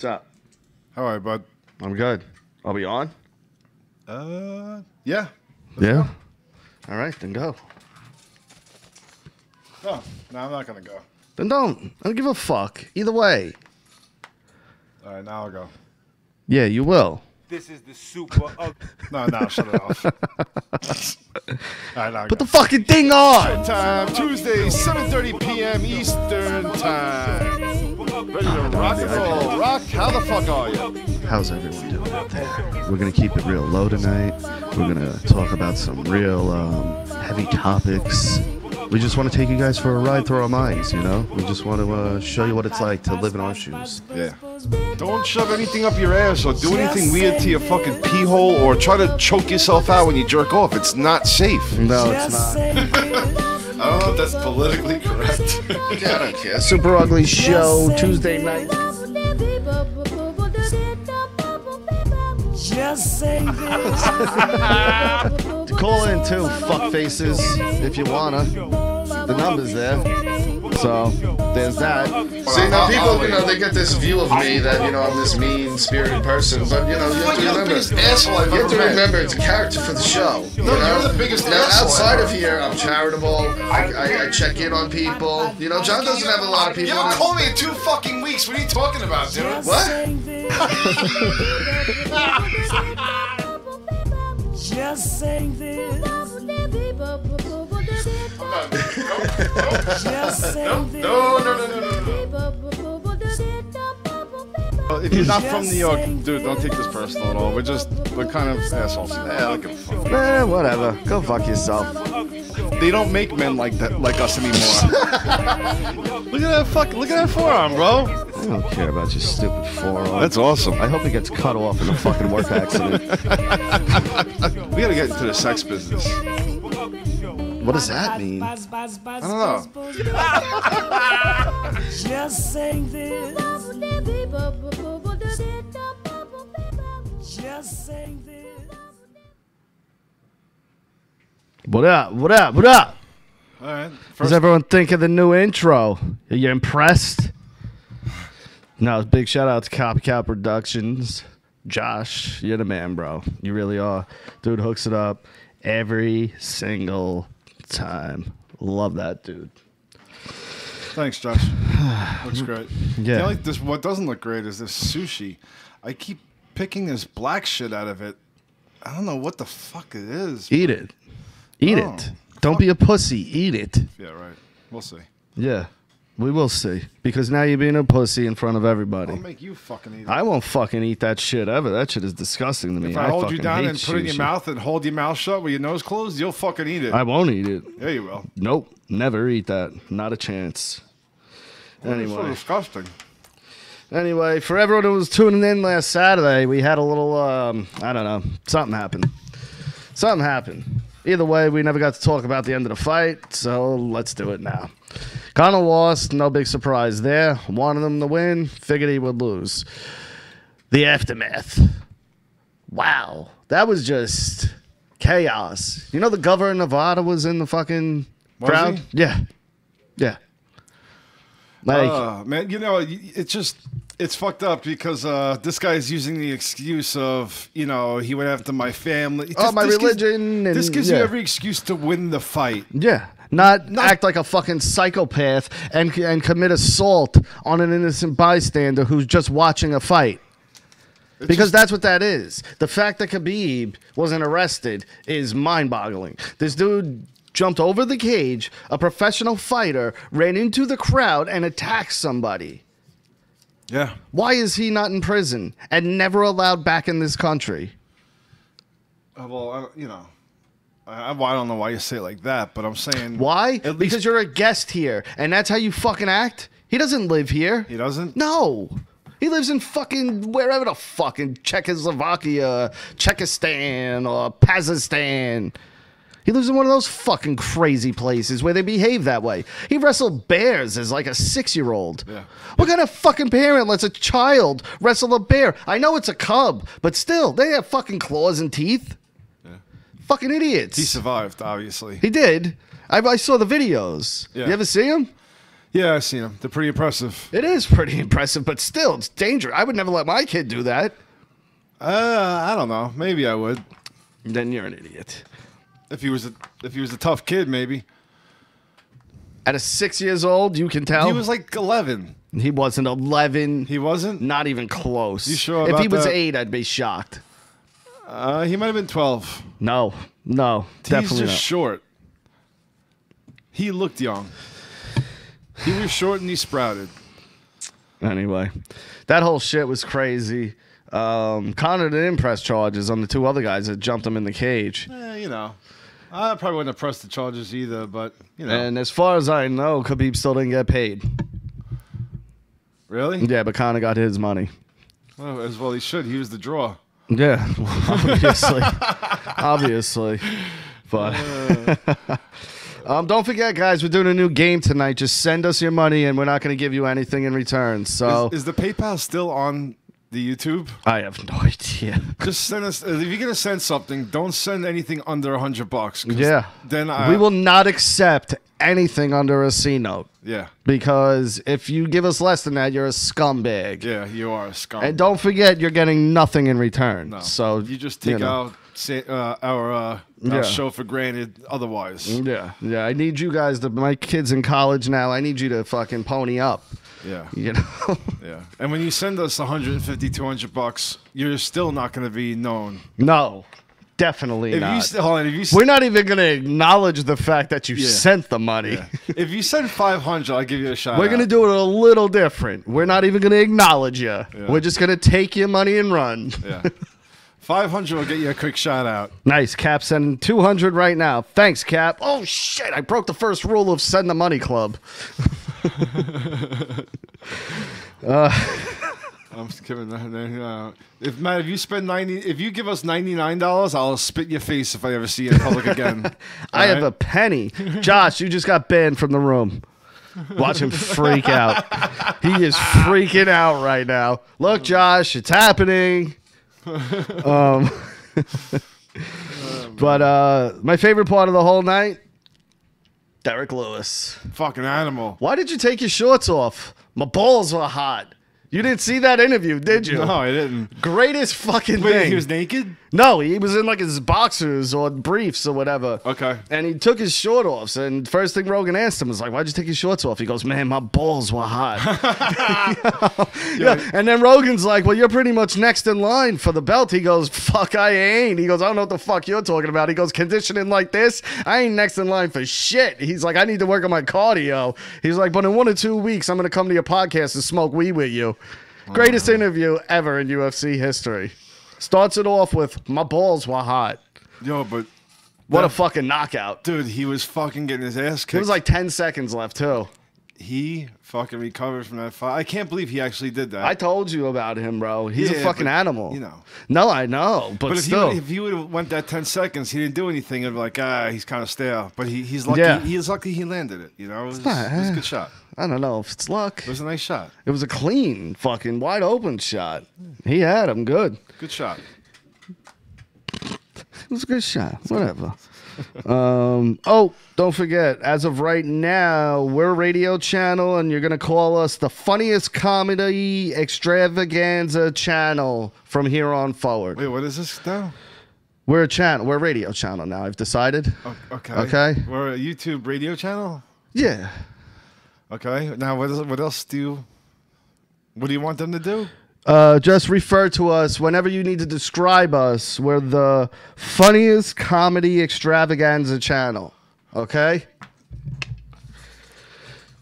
What's up? All right, bud. I'm good. Are we on? Yeah. Yeah. All right, then go. No, I'm not gonna go. Then don't. I don't give a fuck. Either way. All right, now I'll go. Yeah, you will. This is the super ugly. No, shut it off. All right, now I'll Put go. the fucking thing on. Time Tuesday, 7:30 p.m. Eastern Time. Ready to rock and roll. Rock, how the fuck are you? How's everyone doing out there? We're going to keep it real low tonight. We're going to talk about some real heavy topics. We just want to take you guys for a ride through our minds, you know? We just want to show you what it's like to live in our shoes. Yeah. Don't shove anything up your ass or do anything weird to your fucking pee hole or try to choke yourself out when you jerk off. It's not safe. No, it's not. I don't know if that's politically correct. Yeah, I don't care. Super Ugly Show, Tuesday night. Call in too, fuck faces, if you wanna. The number's there. So, there's that. See, now people, you know, they get this view of me that, you know, I'm this mean-spirited person, but, you know, you have to remember, it's a character for the show. You know? You're the biggest now, asshole outside ever. of here, I'm charitable. I check in on people. You know, John doesn't have a lot of people. You haven't called me in 2 fucking weeks. What are you talking about, dude? What? Just saying this. No. If you're not from New York, dude, don't take this personal at all. We're kind of assholes. Yeah, I don't give a fuck. Whatever. Go fuck yourself. They don't make men like us anymore. Look at that forearm, bro. I don't care about your stupid forearm. That's awesome. I hope it gets cut off in a fucking work accident. We gotta get into the sex business. What does that mean? I don't know. Just saying this. Just saying this. What up? What up? What up? All right. Does everyone think of the new intro? Are you impressed? No, big shout out to Copycat Productions. Josh, you're the man, bro. You really are. Dude hooks it up every single time. Love that, dude. Thanks, Josh. Looks great. Yeah. What doesn't look great is this sushi. I keep picking this black shit out of it. I don't know what the fuck it is. Eat it. Eat it. Don't be a pussy. Eat it. Yeah, right. We'll see. Yeah. We will see. Because now you're being a pussy in front of everybody. I'll make you fucking eat it. I won't fucking eat that shit ever. That shit is disgusting to me. If I hold you fucking down hate and put it in your sushi. mouth and hold your mouth shut with your nose closed, you'll fucking eat it. I won't eat it. Yeah, you will. Nope. Never eat that. Not a chance. It's so Anyway. disgusting. Anyway, for everyone who was tuning in last Saturday, we had a little, I don't know, something happened. Something happened. Either way, we never got to talk about the end of the fight, so let's do it now. Connor lost, no big surprise there. Wanted him to win, figured he would lose. The aftermath. Wow. That was just chaos. You know the governor of Nevada was in the fucking crowd? he? Yeah. Yeah. Like, Man, you know, it's fucked up because this guy's using the excuse of, you know, he went after my family. my religion. This gives yeah. you every excuse to win the fight. Yeah. Not act like a fucking psychopath and commit assault on an innocent bystander who's just watching a fight. Because that's what that is. The fact that Khabib wasn't arrested is mind-boggling. This dude jumped over the cage, a professional fighter, ran into the crowd and attacked somebody. Yeah. Why is he not in prison and never allowed back in this country? Well, you know, I don't know why you say it like that, but I'm saying... Why? At least Because you're a guest here, and that's how you fucking act? He doesn't live here. he doesn't? No. He lives in fucking wherever the fucking Czechoslovakia, Czechostan, or Pakistan. He lives in one of those fucking crazy places where they behave that way. He wrestled bears as like a 6-year-old. Yeah. What kind of fucking parent lets a child wrestle a bear? I know it's a cub, but still, they have fucking claws and teeth. Yeah. Fucking idiots. He survived, obviously. He did. I saw the videos. Yeah. You ever see him? Yeah, I've seen them. They're pretty impressive. It is pretty impressive, but still, it's dangerous. I would never let my kid do that. I don't know. Maybe I would. Then you're an idiot. If he was a tough kid, maybe. At a 6 years old, you can tell. He was like 11. He wasn't 11. He wasn't? Not even close. You sure If about he was that? 8, I'd be shocked. He might have been 12. No, He's definitely just not. short. He looked young. He was short and he sprouted. Anyway, that whole shit was crazy. Connor didn't press charges on the 2 other guys that jumped him in the cage. You know. I probably wouldn't have pressed the charges either, but, you know. And as far as I know, Khabib still didn't get paid. Really? Yeah, but Connor got his money. Well, as well he should. He was the draw. Yeah, obviously. Obviously. But don't forget, guys, we're doing a new game tonight. Just send us your money, and we're not going to give you anything in return. So Is the PayPal still on the YouTube? I have no idea. Just send us. If you're gonna send something, don't send anything under $100. Yeah. Then We will not accept anything under a C note. Yeah. Because if you give us less than that, you're a scumbag. Yeah, you are a scum. And don't forget, you're getting nothing in return. No. So you just take know. our Yeah. show for granted. Otherwise, Yeah, I need you guys to. My kid's in college now. I need you to fucking pony up. yeah, You know. yeah. And when you send us $150, $200, you're still not going to be known. No, definitely If not. you if you We're not even going to acknowledge the fact that you Yeah. sent the money. yeah. If you send 500, I'll give you a shot. We're going to do it a little different. We're not even going to acknowledge you. Yeah. We're just going to take your money and run. Yeah. 500 will get you a quick shout out. Nice. Cap sending 200 right now. Thanks, Cap. Oh, shit. I broke the first rule of Send the Money Club. I'm just kidding. If Matt, if you give us $99, I'll spit in your face if I ever see you in public again. I have a penny. Josh, you just got banned from the room. Watch him freak out. He is freaking out right now. Look, Josh, it's happening. But my favorite part of the whole night, Derek Lewis. fucking animal. Why did you take your shorts off? My balls were hot. You didn't see that interview, did you? No, I didn't. Greatest fucking Wait, thing. he was naked? No, he was in like his boxers or briefs or whatever. Okay. And he took his short off. And first thing Rogan asked him was like, "Why'd you take your shorts off?" He goes, "Man, my balls were hot." Yeah. And then Rogan's like, "Well, you're pretty much next in line for the belt." He goes, "Fuck, I ain't." He goes, "I don't know what the fuck you're talking about." He goes, "Conditioning like this, I ain't next in line for shit." He's like, "I need to work on my cardio." He's like, "But in 1 or 2 weeks, I'm going to come to your podcast and smoke weed with you." Greatest interview ever in UFC history. Starts it off with, "My balls were hot." Yo, but What a fucking knockout. dude, he was fucking getting his ass kicked. It was like 10 seconds left, too. He fucking recovered from that fight. I can't believe he actually did that. I told you about him, bro. He's a Yeah, fucking but, animal. you know. No, I know, but But if still. he would have went that 10 seconds, he didn't do anything. It'd be like, he's kind of stale. But he's lucky. Yeah. He's lucky he landed it. You know, it was not- a good shot. I don't know if it's luck. It was a nice shot. It was a clean, fucking wide open shot. He had him good. Good shot. It was a good shot. Whatever. Don't forget, as of right now, we're a radio channel, and you're going to call us the funniest comedy extravaganza channel from here on forward. Wait, what is this now? We're a channel. We're a radio channel now. I've decided. Okay. Okay. We're a YouTube radio channel? Yeah. Okay. Now, what else do you want them to do? Just refer to us whenever you need to describe us. We're the funniest comedy extravaganza channel. Okay?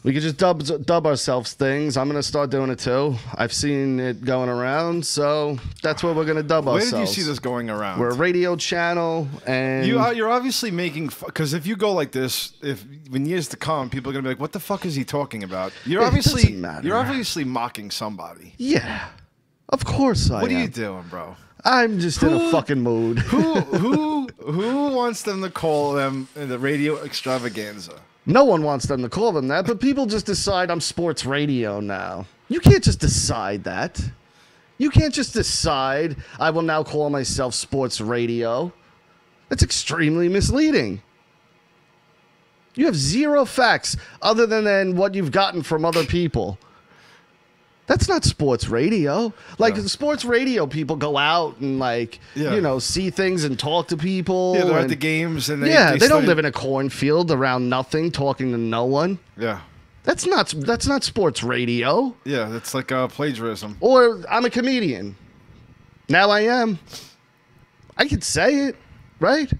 We could just dub ourselves things. I'm going to start doing it too. I've seen it going around, so that's what we're going to dub Where ourselves. did you see this going around? We're a radio channel, and You're obviously making because if you go like this, in years to come, people are gonna be like, "What the fuck is he talking about?" You're It doesn't matter. you're obviously mocking somebody. yeah, of course I What are am. you doing, bro? I'm just in a fucking mood. Who wants them to call them in the radio extravaganza? No one wants them to call them that, but people just decide I'm sports radio now. You can't just decide that. You can't just decide I will now call myself sports radio. That's extremely misleading. You have zero facts other than what you've gotten from other people. That's not sports radio. Like, the sports radio people go out and, like, see things and talk to people. Yeah, they're and, at the games. And they don't live in a cornfield around nothing, talking to no one. Yeah. That's not sports radio. Yeah, that's like plagiarism. Or I'm a comedian. Now I am. I could say it, right?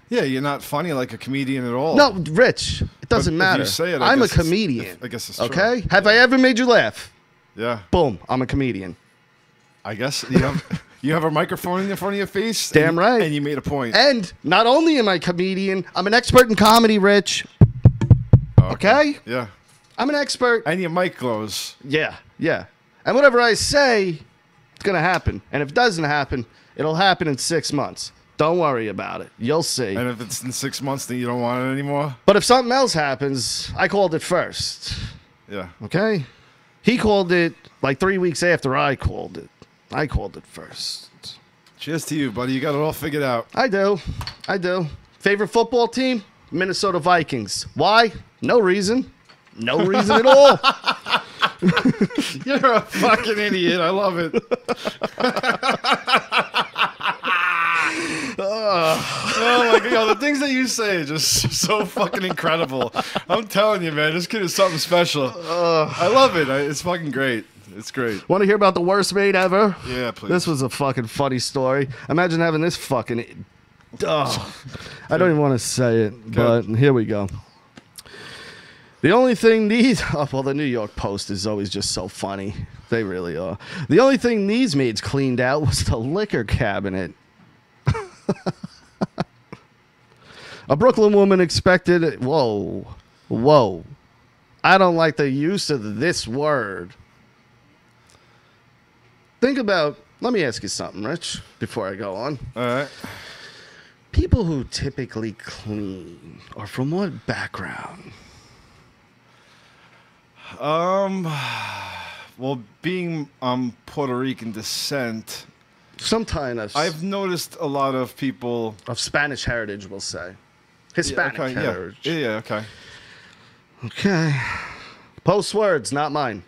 Yeah, you're not funny like a comedian at all. No, Rich, it doesn't But if matter. you say it, I'm a guess it's- comedian. I guess it's true. Okay? Have I ever made you laugh? Yeah. Boom, I'm a comedian. I guess you have a microphone in front of your face. Damn right. And you made a point. And not only am I a comedian, I'm an expert in comedy, Rich. Okay? Yeah. I'm an expert. And your mic glows. Yeah. And whatever I say, it's going to happen. And if it doesn't happen, it'll happen in 6 months. Don't worry about it. You'll see. And if it's in 6 months, then you don't want it anymore? But if something else happens, I called it first. Yeah. Okay? He called it like 3 weeks after I called it. I called it first. Cheers to you, buddy. You got it all figured out. I do. Favorite football team? Minnesota Vikings. Why? No reason. No reason at all. You're a fucking idiot. I love it. Oh my god, the things that you say are just so fucking incredible. I'm telling you, man, this kid is something special. I love it. It's fucking great. It's great. Want to hear about the worst maid ever? Yeah, please. This was a fucking funny story. Imagine having this fucking... Oh, I don't even want to say it, but here we go. The only thing these... Oh, well, the New York Post is always just so funny. They really are. The only thing these maids cleaned out was the liquor cabinet. A Brooklyn woman expected... Whoa. I don't like the use of this word. Think about... Let me ask you something, Rich, before I go on. All right. People who typically clean are from what background? Well, being Puerto Rican descent, Some kind of... I've noticed a lot of people... Of Spanish heritage, we'll say. Hispanic heritage. Yeah, okay. Okay. Post words, not mine.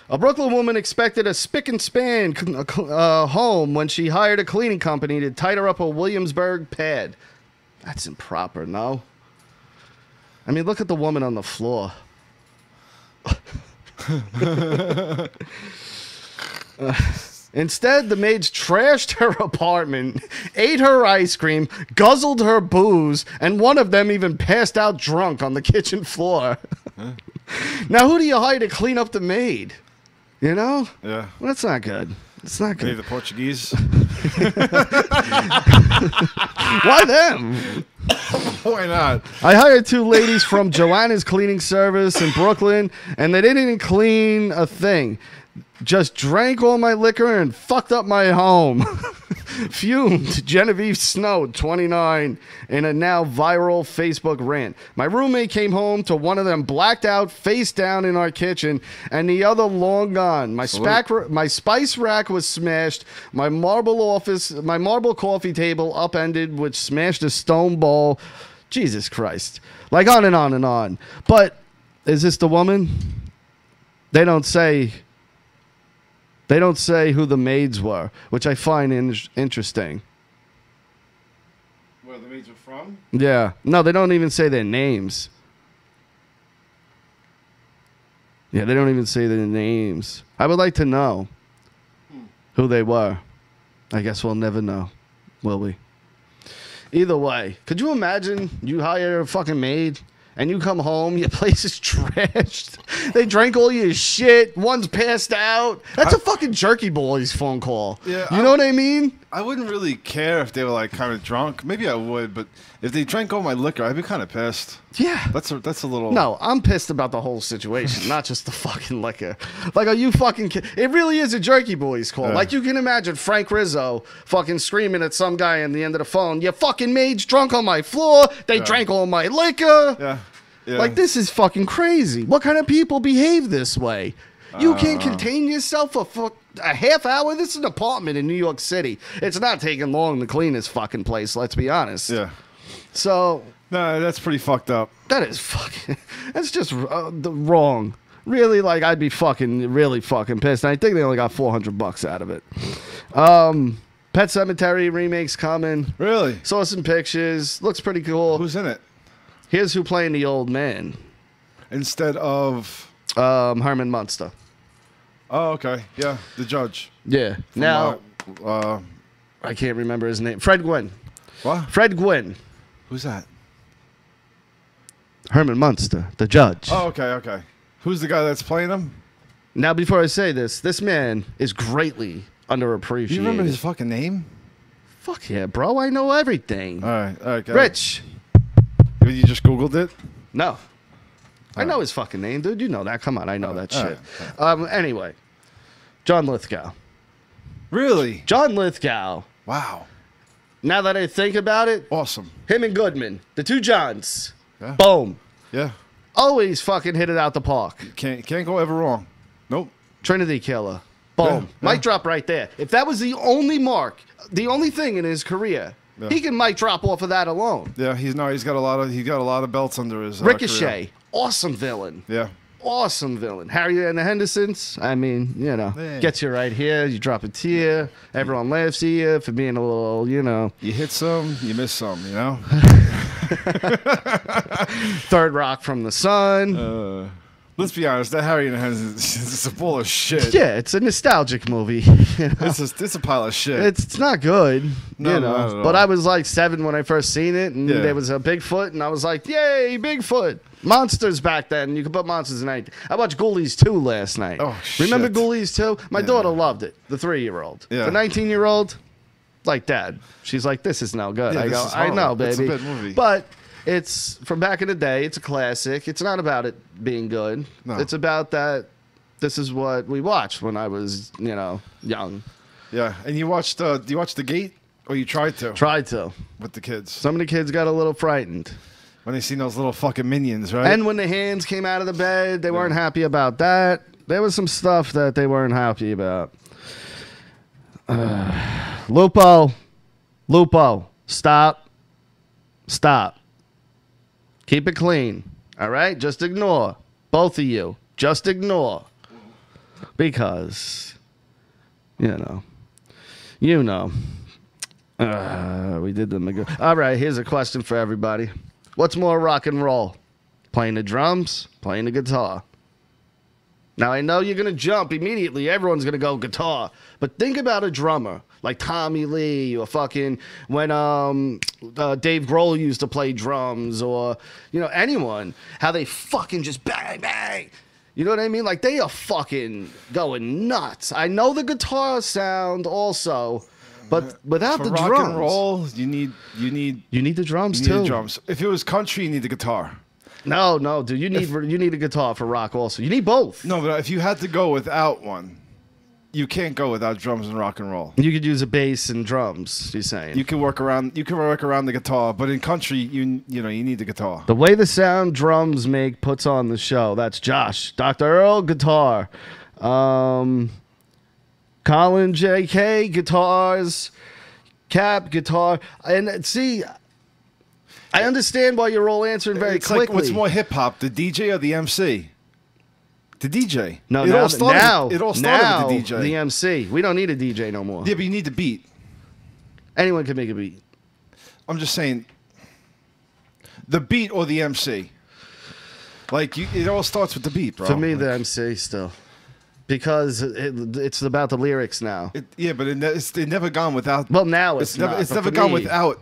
A Brooklyn woman expected a spick and span home when she hired a cleaning company to tidy up a Williamsburg pad. That's improper, no? I mean, look at the woman on the floor. Instead, the maids trashed her apartment, ate her ice cream, guzzled her booze, and one of them even passed out drunk on the kitchen floor. Now, who do you hire to clean up the maid? You know? Yeah. Well, that's not good. It's not Maybe good. the Portuguese. Why them? Why not? I hired 2 ladies from Joanna's cleaning service in Brooklyn, and they didn't even clean a thing. Just drank all my liquor and fucked up my home. Fumed. Genevieve Snow, 29, in a now viral Facebook rant. My roommate came home to one of them blacked out, face down in our kitchen, and the other long gone. My spice rack was smashed. My marble coffee table upended, which smashed a stone bowl. Jesus Christ. Like on and on and on. But is this the woman? They don't say who the maids were, which I find interesting. Where the maids are from? Yeah. No, they don't even say their names. Yeah, they don't even say their names. I would like to know who they were. I guess we'll never know, will we? Either way, could you imagine you hire a fucking maid and you come home, your place is trashed. They drank all your shit. One's passed out. That's a fucking Jerky Boys phone call. Yeah, you know what I mean? I wouldn't really care if they were like kind of drunk. Maybe I would, but if they drank all my liquor, I'd be kind of pissed. Yeah. That's a little... No, I'm pissed about the whole situation, not just the fucking liquor. Like, are you fucking It really is a Jerky Boys call. Yeah. Like, you can imagine Frank Rizzo fucking screaming at some guy on the end of the phone, "You fucking maid's drunk on my floor. They drank all my liquor." Yeah. Yeah. Like, this is fucking crazy. What kind of people behave this way? You can't contain yourself for a half hour? This is an apartment in New York City. It's not taking long to clean this fucking place, let's be honest. Yeah. So, No, that's pretty fucked up. That is fucking. That's just wrong. Really, like I'd be really fucking pissed. And I think they only got $400 out of it. Pet Sematary remake's coming. Really? Saw some pictures. Looks pretty cool. Who's in it? Here's who playing the old man. Instead of Herman Munster. Oh, okay. Yeah, the judge. Yeah. From, Now I can't remember his name. Fred Gwynn. What? Fred Gwynn. Who's that? Herman Munster, the judge. Oh, okay. Who's the guy that's playing him? Now, before I say this man is greatly underappreciated. You remember his fucking name? Fuck yeah, bro. I know everything. All right. Got Rich. it. You just Googled it? No. I know his fucking name, dude. You know that. Come on, I know that shit. Anyway, John Lithgow. Really? John Lithgow. Wow. Now that I think about it, Awesome. him and Goodman, the two Johns. Yeah. Boom. Yeah. Always fucking hit it out the park. Can't go ever wrong. Nope. Trinity Killer. Boom. Yeah. Mic drop right there. If that was the only mark, the only thing in his career, Yeah. he can mic drop off of that alone. Yeah, he's got a lot of belts under his Ricochet. career. Awesome villain. Yeah. Awesome villain. Harry and the Hendersons, I mean, Yeah. gets you right here. You drop a tear. Everyone laughs at you for being a little, You hit some, you miss some, Third rock from the sun. Let's be honest, that Harry and the Hendersons is a ball of shit. Yeah, it's a nostalgic movie. It's a pile of shit. It's not good, No, not at all. But I was like 7 when I first seen it, and Yeah. there was a Bigfoot, and I was like, "Yay, Bigfoot!" Monsters back then. You could put monsters in anything. I watched Ghoulies 2 last night. Oh, Remember shit. Ghoulies 2? My daughter loved it. The 3-year-old. Yeah. The 19-year-old, like Dad. She's like, "This is no good." Yeah, I this go, is "I know, horrible. baby." It's a good movie. But it's from back in the day. It's a classic. It's not about it being good. No. It's about that. This is what we watched when I was, young. Yeah, and you watched The Gate, or you tried to Tried to. with the kids Some of the kids got a little frightened. when they seen those little fucking minions, right? And when the hands came out of the bed, they weren't happy about that. There was some stuff that they weren't happy about. Lupo, stop. Keep it clean. All right? Just ignore. Both of you. Just ignore. Because, we did them again. All right, here's a question for everybody. What's more rock and roll? Playing the drums, playing the guitar? Now, I know you're going to jump immediately. Everyone's going to go guitar. But think about a drummer like Tommy Lee, or fucking when Dave Grohl used to play drums, or, anyone. How they fucking just bang, bang. You know what I mean? Like, they are fucking going nuts. I know the guitar sound also, but without For the rock drums. and roll, you need the drums, you need too. the drums. If it was country, you need the guitar. No, dude. You need a guitar for rock also. You need both. No, but if you had to go without one, you can't go without drums and rock and roll. You could use a bass and drums, you're saying. You can work around the guitar, but in country, you need the guitar. The way the sound drums make puts on the show. That's Josh. Dr. Earl, guitar. Colin J.K., guitars. Cap, guitar. And see, I understand why you're all answering very It's quickly. like, what's more hip hop, the DJ or the MC? The DJ. No, it all started now with the DJ. the MC. We don't need a DJ no more. Yeah, but you need the beat. Anyone can make a beat. I'm just saying, the beat or the MC. Like, it all starts with the beat, bro. For me, the MC still. Because it's about the lyrics now. Yeah, but it's never gone without. Well, now it's not, it's but never for gone me- without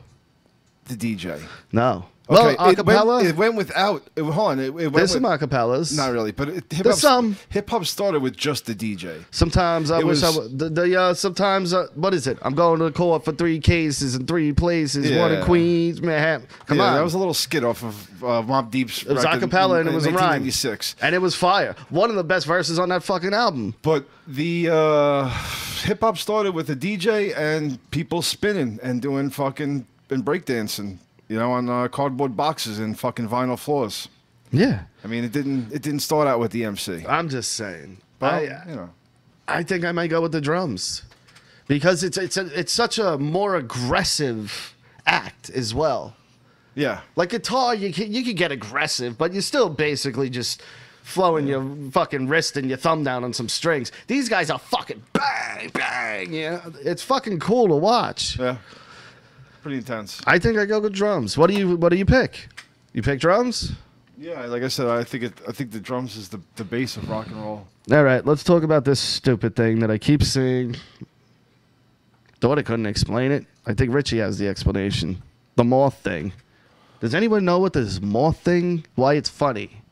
the DJ. No. Okay, Well, acapella. it went without. Hold on, it went There's with, some acapellas. Not really, but There's some. hip hop started with just the DJ. Sometimes I It wish was- I would. Sometimes, what is it? I'm going to court for 3 cases in 3 places. One in Yeah. Queens, Manhattan. Come Yeah, on. that was a little skit off of Mobb Deep's. It was record acapella and it was a rhyme. 1996. And it was fire. One of the best verses on that fucking album. But the hip hop started with the DJ and people spinning and doing fucking and breakdancing, on cardboard boxes and fucking vinyl floors. Yeah. I mean, it didn't start out with the MC. I'm just saying. But, I think I might go with the drums because it's such a more aggressive act as well. Yeah. Like guitar, you can get aggressive, but you're still basically just flowing your fucking wrist and your thumb down on some strings. These guys are fucking bang, bang. Yeah, it's fucking cool to watch. Yeah. Pretty intense. I think I go with drums. What do you pick? You pick drums? Yeah, like I said, I think the drums is the base of rock and roll. All right, let's talk about this stupid thing that I keep seeing. Thought I couldn't explain it. I think Richie has the explanation. The moth thing. Does anyone know what this moth thing? Why it's funny?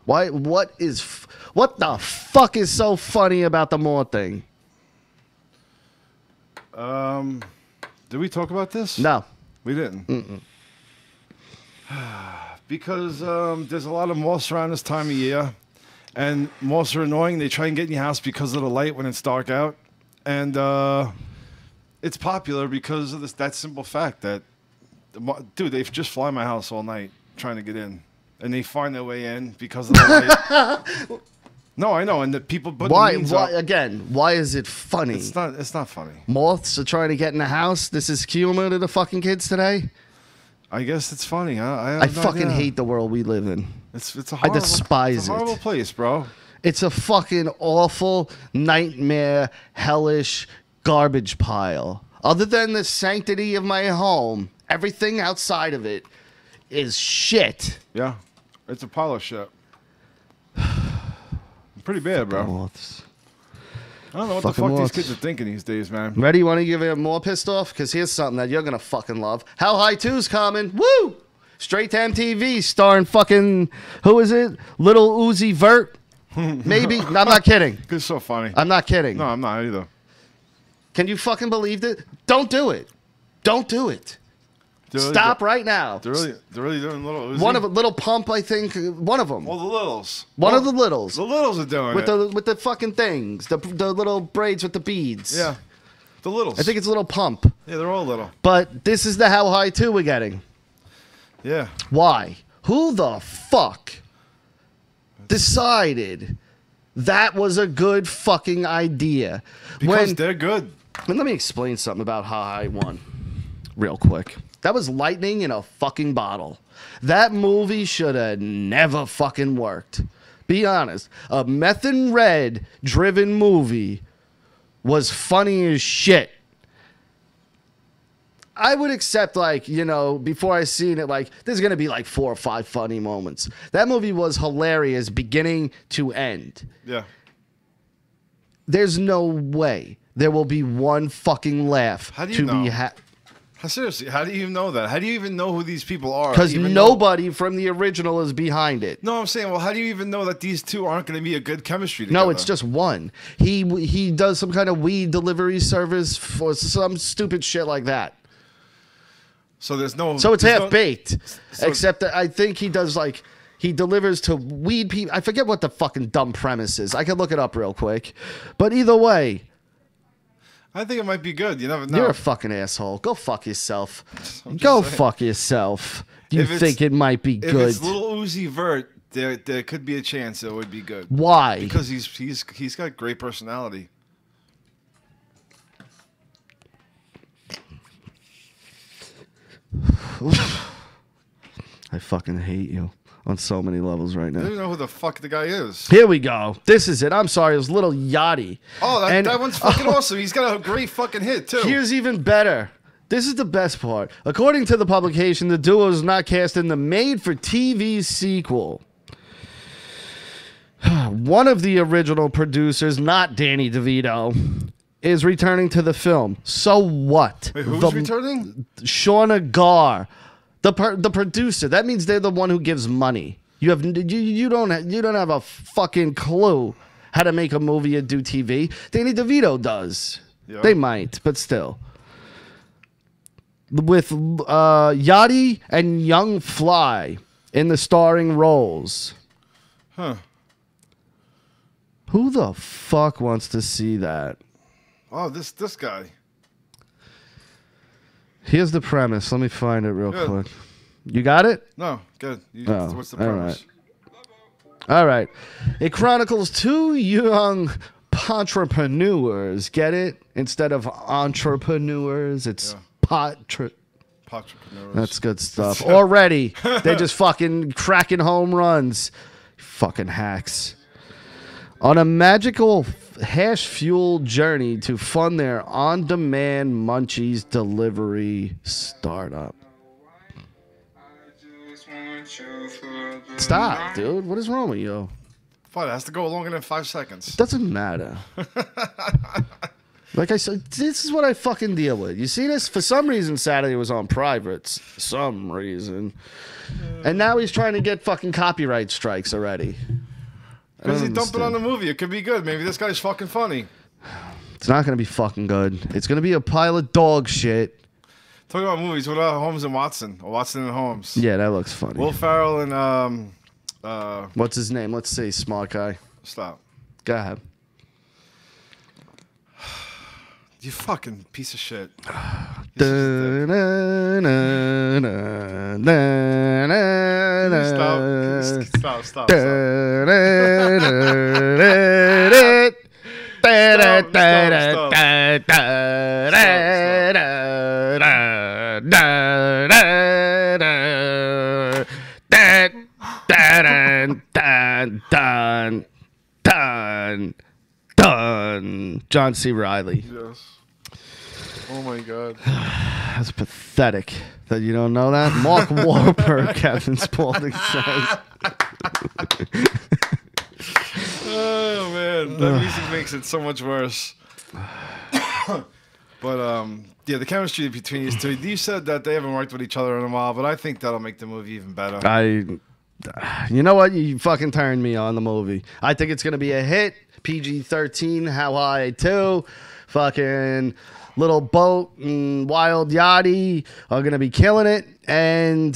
What the fuck is so funny about the moth thing? Did we talk about this? No. We didn't. Because there's a lot of moths around this time of year, and moths are annoying. They try and get in your house because of the light when it's dark out, and it's popular because of that simple fact that, dude, they just fly my house all night trying to get in, and they find their way in because of the light. No, I know, and the people put Why? the means Why up. Again? Why is it funny? It's not funny. Moths are trying to get in the house. This is humor to the fucking kids today. I guess it's funny. I I fucking hate the world we live in. It's a horrible, despise it's a horrible it. place, bro. It's a fucking awful nightmare, hellish garbage pile. Other than the sanctity of my home, everything outside of it is shit. Yeah, it's a pile of shit. Pretty bad, bro. Moths. I don't know what the Fucking fuck moths. these kids are thinking these days, man. Ready? You want to get more pissed off? Because here's something that you're going to fucking love. How High 2's coming. Woo! Straight to MTV starring fucking, who is it? Little Uzi Vert? Maybe? No, I'm not kidding. It's so funny. I'm not kidding. No, I'm not either. Can you fucking believe it? Don't do it. Don't do it. Stop right now. They're really doing little Uzi? One of a Little Pump, I think. One of them. Well, the littles. One of the littles. The littles are doing with it. the fucking things. The little braids with the beads. Yeah. The littles. I think it's Little Pump. Yeah, they're all little. But this is the How High 2 we're getting. Yeah. Why? Who the fuck decided that was a good fucking idea? Because they're good. Let me explain something about How High 1 real quick. That was lightning in a fucking bottle. That movie should have never fucking worked. Be honest. A meth and red driven movie was funny as shit. I would accept, like, you know, before I seen it, like, there's going to be like 4 or 5 funny moments. That movie was hilarious beginning to end. Yeah. There's no way there will be one fucking laugh. How do you know? Be Seriously, how do you even know that? How do you even know who these people are? because nobody from the original is behind it. No, I'm saying, well, how do you even know that these two aren't going to be a good chemistry together? No, it's just one. He does some kind of weed delivery service for some stupid shit like that. So there's no. So it's there's half baked, so- except that I think he does like he delivers to weed people. I forget what the fucking dumb premise is. I could look it up real quick, but either way, I think it might be good. You never know. you're a fucking asshole. Go fuck yourself. I'm just Go saying. fuck yourself. You If it's- think it might be If good? it's little Uzi Vert, there could be a chance it would be good. Why? Because he's got great personality. I fucking hate you on so many levels right I now. don't even know who the fuck the guy is. Here we go. This is it. I'm sorry. It was Little Yachty. Oh, And- that one's fucking awesome. He's got a great fucking hit too. Here's even better. This is the best part. According to the publication, the duo is not cast in the made-for-TV sequel. One of the original producers, not Danny DeVito, is returning to the film. So what? Wait, who's returning? Shauna Gar, the producer. That means they're the one who gives money. You don't have a fucking clue how to make a movie or do TV. Danny DeVito does. Yeah. They might, but still. With Yachty and Young Fly in the starring roles. Huh. Who the fuck wants to see that? Oh, this guy. Here's the premise. Let me find it real Good. quick. You got it? No, good. Oh, What's the all premise? All right. It chronicles 2 young entrepreneurs. Get it? Instead of entrepreneurs, it's Entrepreneurs. That's good stuff. Already, they're just fucking cracking home runs. Fucking hacks. On a magical hash-fueled journey to fund their on-demand Munchies delivery startup. Stop, dude. What is wrong with you? Fine, it has to go longer than 5 seconds. Doesn't matter. Like I said, this is what I fucking deal with. You see this? For some reason, Saturday was on privates. For some reason. And now he's trying to get fucking copyright strikes already. Because he dumped it on the movie. It could be good. Maybe this guy's fucking funny. It's not going to be fucking good. It's going to be a pile of dog shit. Talking about movies, what about Holmes and Watson? Or Watson and Holmes? Yeah, that looks funny. Will Ferrell and... What's his name? Let's see. Smart guy. Stop. Go ahead. You fucking piece of shit. Stop. Done. John C. Reilly. Yes. Oh my God. That's pathetic that you don't know that. Mark Wahlberg, Kevin Spaulding says. Oh man, that music makes it so much worse. But yeah, the chemistry between these two. You said that they haven't worked with each other in a while, but I think that'll make the movie even better. You know what? You fucking turned me on the movie. I think it's gonna be a hit. PG-13. How high too? Fucking Little Boat and Wild Yachty are gonna be killing it. And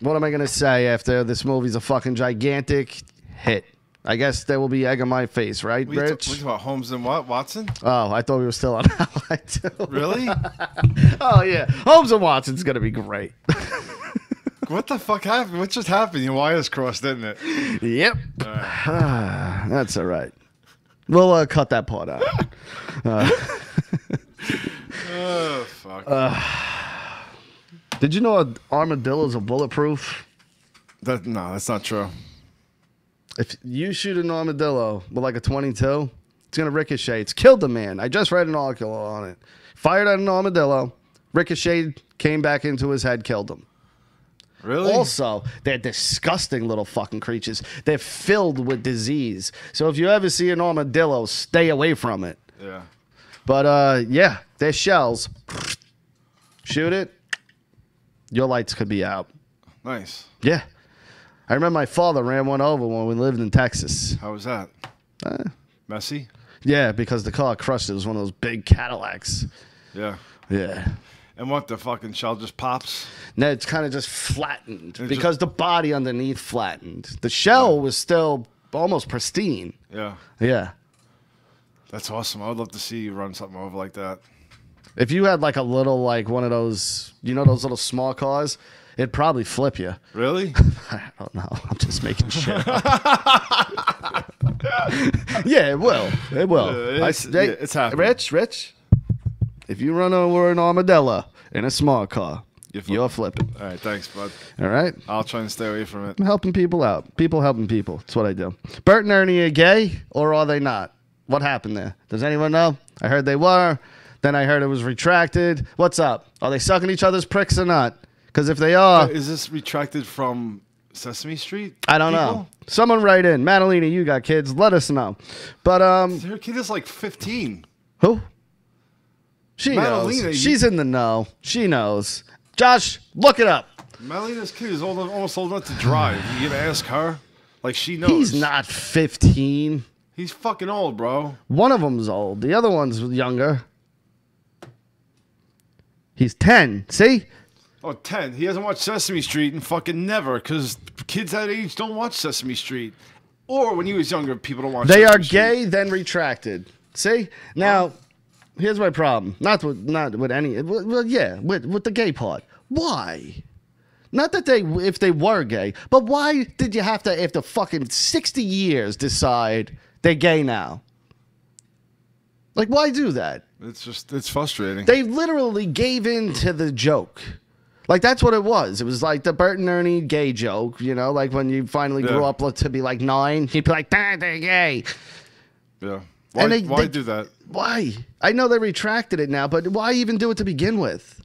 what am I gonna say after this movie's a fucking gigantic hit? I guess there will be egg on my face, right, What Rich? you talking about Holmes and what? Watson? Oh, I thought we were still on How I Do. Really? Oh yeah, Holmes and Watson's gonna be great. What the fuck happened? What just happened? Your wires crossed, didn't it? Yep. That's all right. We'll cut that part out. Oh fuck. Did you know armadillos are bulletproof? No, that's not true. If you shoot an armadillo with like a 22, it's gonna ricochet. It's killed a man. I just read an article on it. Fired at an armadillo, ricocheted, came back into his head, killed him. Really? Also, they're disgusting little fucking creatures. They're filled with disease. So if you ever see an armadillo, stay away from it. Yeah. But yeah, their shells. Shoot it, your lights could be out. Nice. Yeah. I remember my father ran one over when we lived in Texas. How was that? Messy? Yeah, because the car crushed it. It was one of those big Cadillacs. Yeah. Yeah. And what, the fucking shell just pops? No, it's kind of just flattened because the body underneath flattened. The shell was still almost pristine. Yeah. Yeah. That's awesome. I would love to see you run something over like that. If you had like a little, like one of those, you know, those little small cars, it'd probably flip you. Really? I don't know. I'm just making shit up. Yeah, it will. It will. It's happening. Rich, if you run over an armadillo in a small car, you're flipping. All right, thanks, bud. All right? I'll try and stay away from it. I'm helping people out. People helping people. That's what I do. Bert and Ernie are gay, or are they not? What happened there? Does anyone know? I heard they were. Then I heard it was retracted. What's up? Are they sucking each other's pricks or not? Because if they are... Is this retracted from Sesame Street? I don't know. Someone write in. Madalena, you got kids. Let us know. But, Her kid is like 15. Who? She Madalena, knows. She's in the know. She knows. Josh, look it up. Madalena's kid is almost old enough to drive. You gonna ask her? Like, she knows. He's not 15. He's fucking old, bro. One of them's old. The other one's younger. He's 10. See? Oh, 10. He hasn't watched Sesame Street in fucking never, because kids that age don't watch Sesame Street. Or when he was younger, people don't watch They Sesame are Street. gay, then retracted. See? Now, here's my problem. Not with any... Well, yeah, with the gay part. Why? Not that if they were gay, but why did you have to, after fucking 60 years, decide they're gay now? Like, why do that? It's frustrating. They literally gave in to the joke. Like, that's what it was. It was like the Bert and Ernie gay joke, you know? Like, when you finally grew up to be like 9, he'd be like, they're gay. Yeah. Why do that? Why? I know they retracted it now, but why even do it to begin with?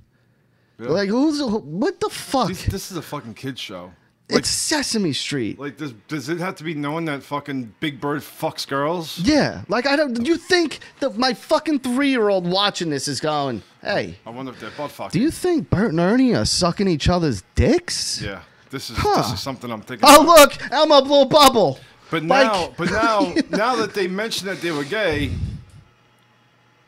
Yeah. Like, what the fuck? This is a fucking kid's show. It's Sesame Street. Like, does it have to be known that fucking Big Bird fucks girls? Yeah. Like, you think that my fucking 3-year-old watching this is going, hey. I wonder if they're butt fucking. Do you think Bert and Ernie are sucking each other's dicks? Yeah. This is something I'm thinking about. Oh, look, Elmo blew a bubble. But now that they mentioned that they were gay,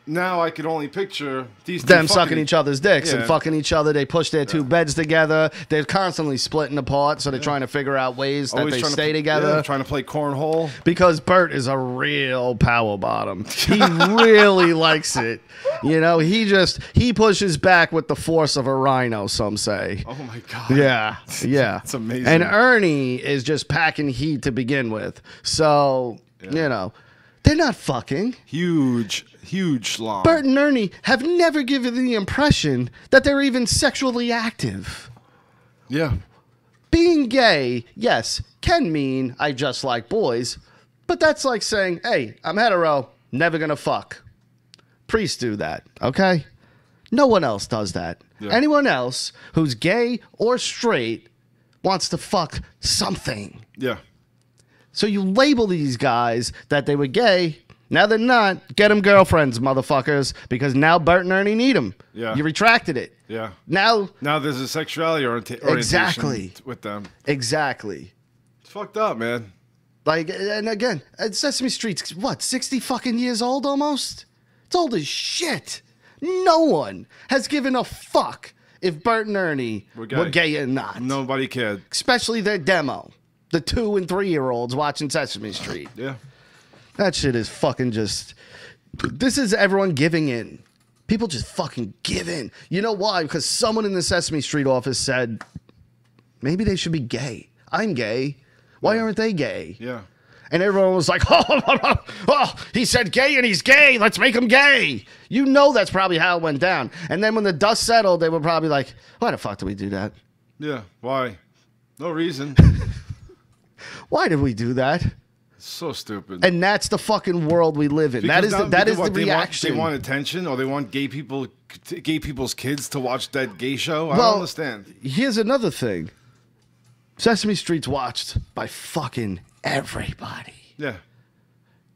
now I could only picture these them sucking each other's dicks and fucking each other. They push their 2 Yeah. beds together. They're constantly splitting apart, so they're trying to figure out ways that they stay together. Yeah, trying to play cornhole. Because Bert is a real power bottom. He really likes it. You know, he pushes back with the force of a rhino, some say. Oh my God. Yeah. Yeah. It's amazing. And Ernie is just packing heat to begin with. So, you know, they're not fucking. Huge schlong. Bert and Ernie have never given the impression that they're even sexually active. Yeah. Being gay, yes, can mean I just like boys, but that's like saying, hey, I'm hetero, never gonna fuck. Priests do that, okay? No one else does that. Yeah. Anyone else who's gay or straight wants to fuck something. Yeah. So you label these guys that they were gay. Now they're not. Get them girlfriends, motherfuckers, because now Bert and Ernie need them. Yeah. You retracted it. Yeah. Now there's a sexuality orientation with them. Exactly. It's fucked up, man. Like, and again, Sesame Street's, what, 60 fucking years old almost? It's old as shit. No one has given a fuck if Bert and Ernie were gay or not. Nobody cared. Especially their demo. The 2- and 3-year-olds watching Sesame Street. Yeah. That shit is fucking just... This is everyone giving in. People just fucking give in. You know why? Because someone in the Sesame Street office said, maybe they should be gay. I'm gay. Why aren't they gay? Yeah. And everyone was like, oh, he said gay and he's gay. Let's make him gay. You know that's probably how it went down. And then when the dust settled, they were probably like, why the fuck did we do that? Yeah. Why? No reason. Why did we do that? So stupid. And that's the fucking world we live in. Because that is the reaction. They want attention, or they want gay people's kids to watch that gay show. I don't understand. Here's another thing. Sesame Street's watched by fucking everybody. Yeah.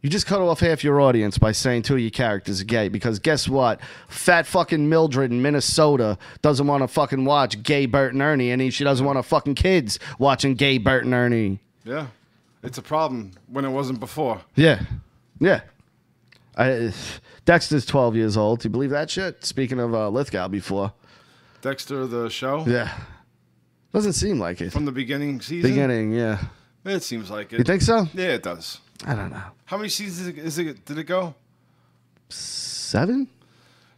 You just cut off half your audience by saying 2 of your characters are gay, because guess what? Fat fucking Mildred in Minnesota doesn't want to fucking watch gay Bert and Ernie, and she doesn't want to fucking kids watching gay Bert and Ernie. Yeah. It's a problem when it wasn't before. Yeah. Yeah. Dexter's 12 years old. Do you believe that shit? Speaking of Lithgow before. Dexter, the show? Yeah. Doesn't seem like it. From the beginning season? Beginning, yeah. It seems like it. You think so? Yeah, it does. I don't know. How many seasons did it go? 7?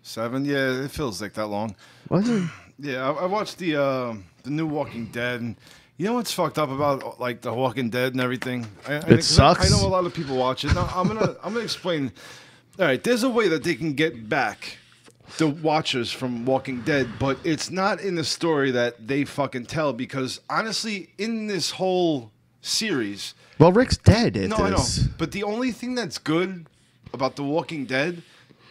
7? Yeah, it feels like that long. Was it? Yeah, I watched the new Walking Dead, and you know what's fucked up about like the Walking Dead and everything? It sucks. I know a lot of people watch it. Now, I'm gonna explain. All right, there's a way that they can get back the watchers from Walking Dead, but it's not in the story that they fucking tell, because honestly, in this whole series, well, Rick's dead. I know. But the only thing that's good about The Walking Dead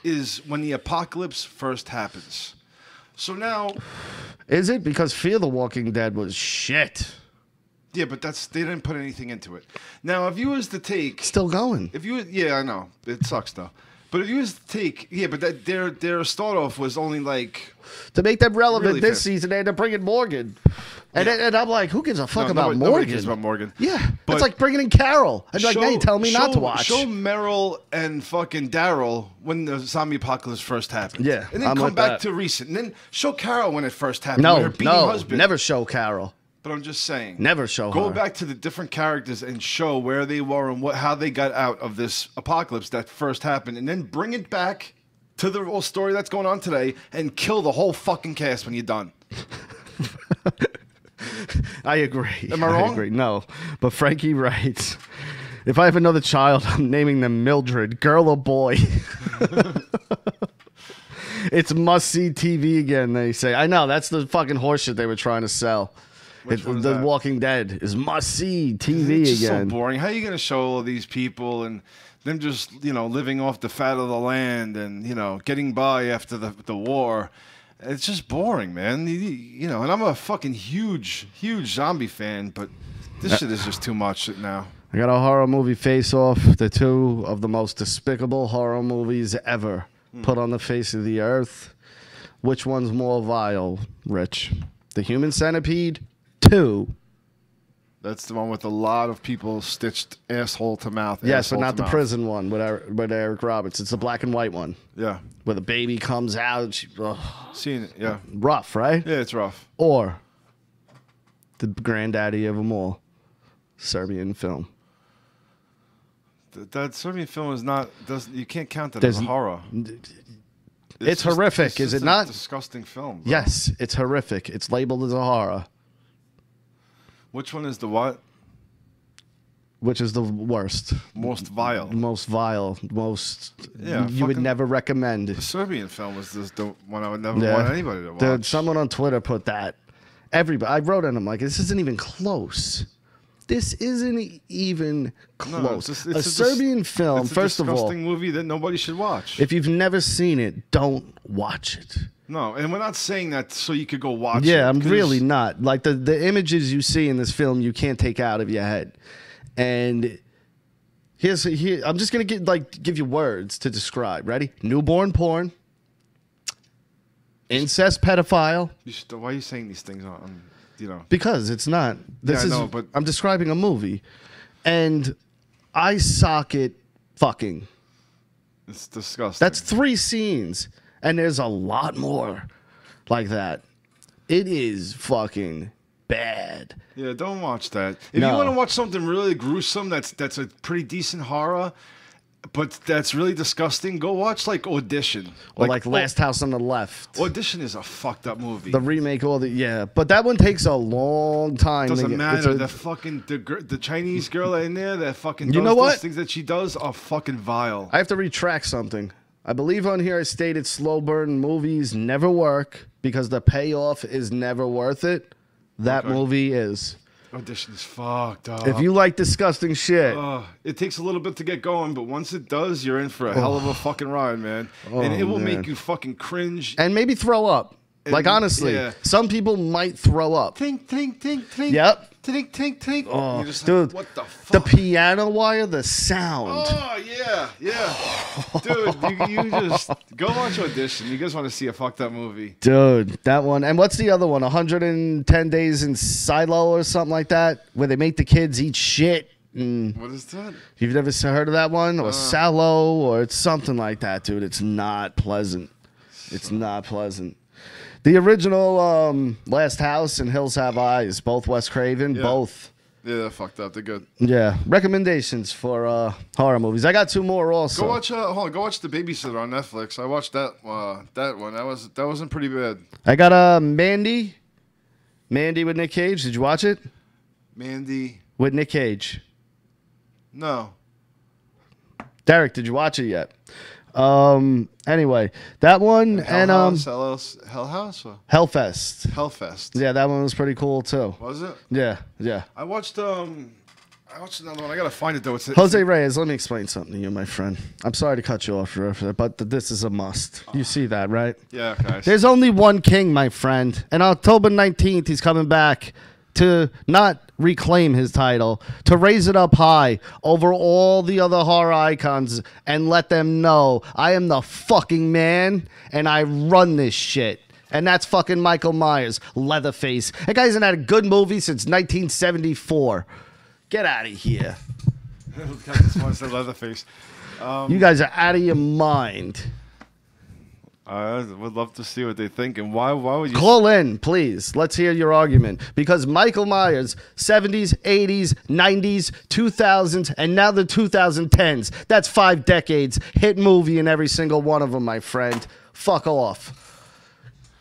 is when the apocalypse first happens. So now, is it? Because Fear the Walking Dead was shit. Yeah, but they didn't put anything into it. Now, if you was to take, still going. Yeah, I know it sucks though. But if you was to take, but their start off was only like to make them relevant really this season. They had to bring in Morgan, and I'm like, who gives a fuck about Morgan? Nobody cares about Morgan. Yeah, but it's like bringing in Carol. I'd be like, hey, tell me not to watch. Show Meryl and fucking Daryl when the zombie apocalypse first happened. Yeah, and then come back to recent, and then show Carol when it first happened. No, with her beating husband. Never show Carol. But I'm just saying, never show her. Go back to the different characters and show where they were and how they got out of this apocalypse that first happened, and then bring it back to the whole story that's going on today and kill the whole fucking cast when you're done. I agree. Am I wrong? I agree. No, but Frankie writes, if I have another child, I'm naming them Mildred, girl or boy. It's must-see TV again, they say. I know, that's the fucking horseshit they were trying to sell. Which one is The that? Walking Dead is must-see TV It's just again. so boring. How are you going to show all these people and them just, living off the fat of the land and, getting by after the war? It's just boring, man. And I'm a fucking huge zombie fan, but this shit is just too much now. I got a horror movie face-off. The two of the most despicable horror movies ever put on the face of the earth. Which one's more vile, Rich? The Human Centipede 2. That's the one with a lot of people stitched asshole to mouth. Yes, but asshole not to the mouth. prison one with Eric Roberts. It's the black and white one Yeah. where the baby comes out. Seen it, yeah. Rough, right? Yeah, it's rough. Or the granddaddy of them all, Serbian film. That Serbian film is not. You can't count that There's- as horror. It's horrific, it's is just it a not? Disgusting film. Bro. Yes, it's horrific. It's labeled as a horror, Which one is the what? which is the worst, Most vile. most vile, most Yeah, you would fucking- never recommend. The Serbian film was the one I would never Yeah. want anybody to watch. Dude, someone on Twitter put that. Everybody, I wrote it. I'm like, this isn't even close. This isn't even No, close. it's A Serbian film, it's a first of all, disgusting movie that nobody should watch. if you've never seen it, don't watch it. No, and we're not saying that so you could go watch it. Yeah, I'm 'cause really not. Like the images you see in this film, you can't take out of your head. And here I'm just gonna give you words to describe. Ready? Newborn porn, incest, pedophile. Why are you saying these things Because it's not. This Yeah, I is. know, but- I'm describing a movie, and eye socket fucking. It's disgusting. That's 3 scenes, and there's a lot more like that. It is fucking bad. Yeah, don't watch that. If No. you want to watch something really gruesome, that's a pretty decent horror, but that's really disgusting. Go watch like Audition. Or like Last House on the Left. Audition is a fucked up movie. The remake, but that one takes a long time. Doesn't to get- matter. it's a- The fucking the Chinese girl in there that fucking You does know those what? things that she does are fucking vile. I have to retract something. I believe on here I stated slow burn movies never work because the payoff is never worth it. That Okay. movie is. Audition is fucked up. If you like disgusting shit, It takes a little bit to get going, but once it does, you're in for a hell of a fucking ride, man. And it will man. make you fucking cringe. and maybe throw up. Like honestly, yeah. some people might throw up. Tink, tink, tink, tink. Yep. Tink, tink, tink. Oh, You're just dude, like, what the The fuck? piano wire, the sound. Oh, yeah. Dude, you just go watch Audition. You guys want to see a fucked up movie. Dude, that one. And what's the other one? 110 Days in Silo or something like that, where they make the kids eat shit. What is that? You've never heard of that one? Or Sallow, or it's something like that, dude. It's not pleasant. It's not pleasant. The original Last House and Hills Have Eyes, both Wes Craven, Yeah. both. Yeah, they're fucked up. They're good. Yeah. Recommendations for horror movies. I got 2 more also. Go watch. Go watch The Babysitter on Netflix. I watched that one. That wasn't pretty bad. I got Mandy. Mandy with Nick Cage. Did you watch it? Mandy. With Nick Cage. No. Derek, did you watch it yet? Anyway, that one and Hell House or Hellfest. Hellfest. Yeah, that one was pretty cool too. Was it? Yeah. I watched another one. I gotta find it though. It's Jose Reyes, let me explain something to you, my friend. I'm sorry to cut you off, but this is a must. You see that, right? Yeah, okay. There's only one king, my friend. And October 19th, he's coming back to not reclaim his title, to raise it up high over all the other horror icons and let them know I am the fucking man and I run this shit. And that's fucking Michael Myers, Leatherface. That guy hasn't had a good movie since 1974. Get out of here. This one said Leatherface. You guys are out of your mind. I would love to see what they think and why would you Call in, please. Let's hear your argument. Because Michael Myers, 70s, 80s, 90s, 2000s, and now the 2010s. That's 5 decades. Hit movie in every single one of them, my friend. Fuck off.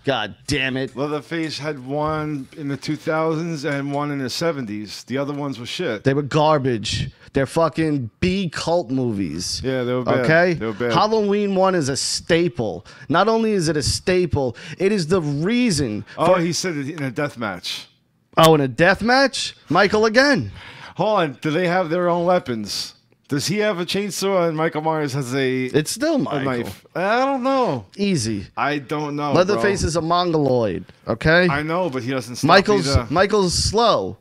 God damn it. Leatherface had one in the 2000s and one in the 70s. The other ones were shit. They were garbage. They're fucking B cult movies. Yeah, they were bad. Okay? They were bad. Halloween 1 is a staple. Not only is it a staple, it is the reason Oh, for... he said it in a death match. Oh, in a death match? Michael again. Hold on. Do they have their own weapons? Does he have a chainsaw and Michael Myers has a It's still Michael. knife? I don't know. Easy. I don't know. Leatherface bro. is a mongoloid, okay? I know, but he doesn't stop either. Michael's slow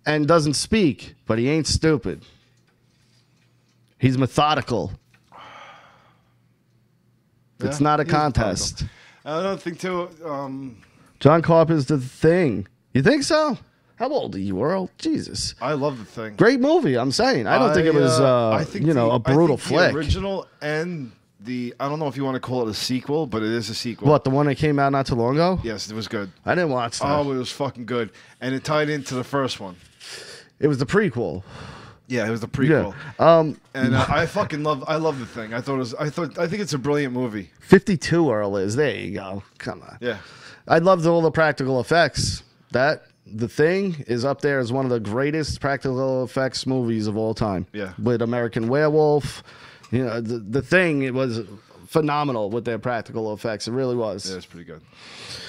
and doesn't speak, but he ain't stupid. He's methodical. It's Yeah, not a he's contest. I don't think too. John Carpenter's The Thing. You think so? How old are you, Earl? Jesus. I love The Thing. Great movie, I'm saying. I don't think it was, I think a brutal flick. The original and I don't know if you want to call it a sequel, but it is a sequel. What, the one that came out not too long ago? Yes, it was good. I didn't watch that. Oh, it was fucking good, and it tied into the first one. It was the prequel. Yeah, it was the prequel. Yeah. And I love The Thing. I think it's a brilliant movie. 52 Earl is. There you go. Come on. Yeah. I loved all the practical effects. The Thing is up there as one of the greatest practical effects movies of all time. Yeah. With American Werewolf. You know, the Thing, it was phenomenal with their practical effects. It really was. Yeah, it's pretty good.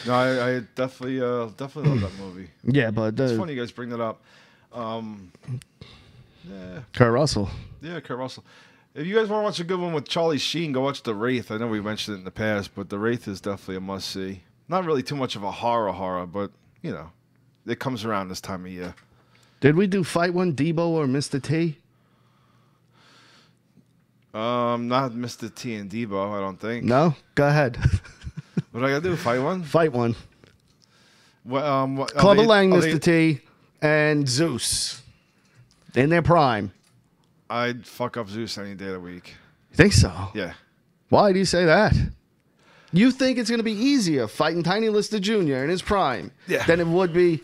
No, I definitely love that movie. Yeah, but It's funny you guys bring that up. Yeah, Kurt Russell. yeah, Kurt Russell. If you guys want to watch a good one with Charlie Sheen, go watch The Wraith. I know we mentioned it in the past, but The Wraith is definitely a must-see. Not really too much of a horror, but, you know, it comes around this time of year. Did we do Fight One, Debo or Mr. T? Not Mr. T and Debo, I don't think. No? Go ahead. What do I gotta do? Fight one? Fight one. What, Clubber Lang, Mr. T, and Zeus. In their prime. I'd fuck up Zeus any day of the week. You think so? Yeah. Why do you say that? You think it's going to be easier fighting Tiny Lister Jr. in his prime than it would be...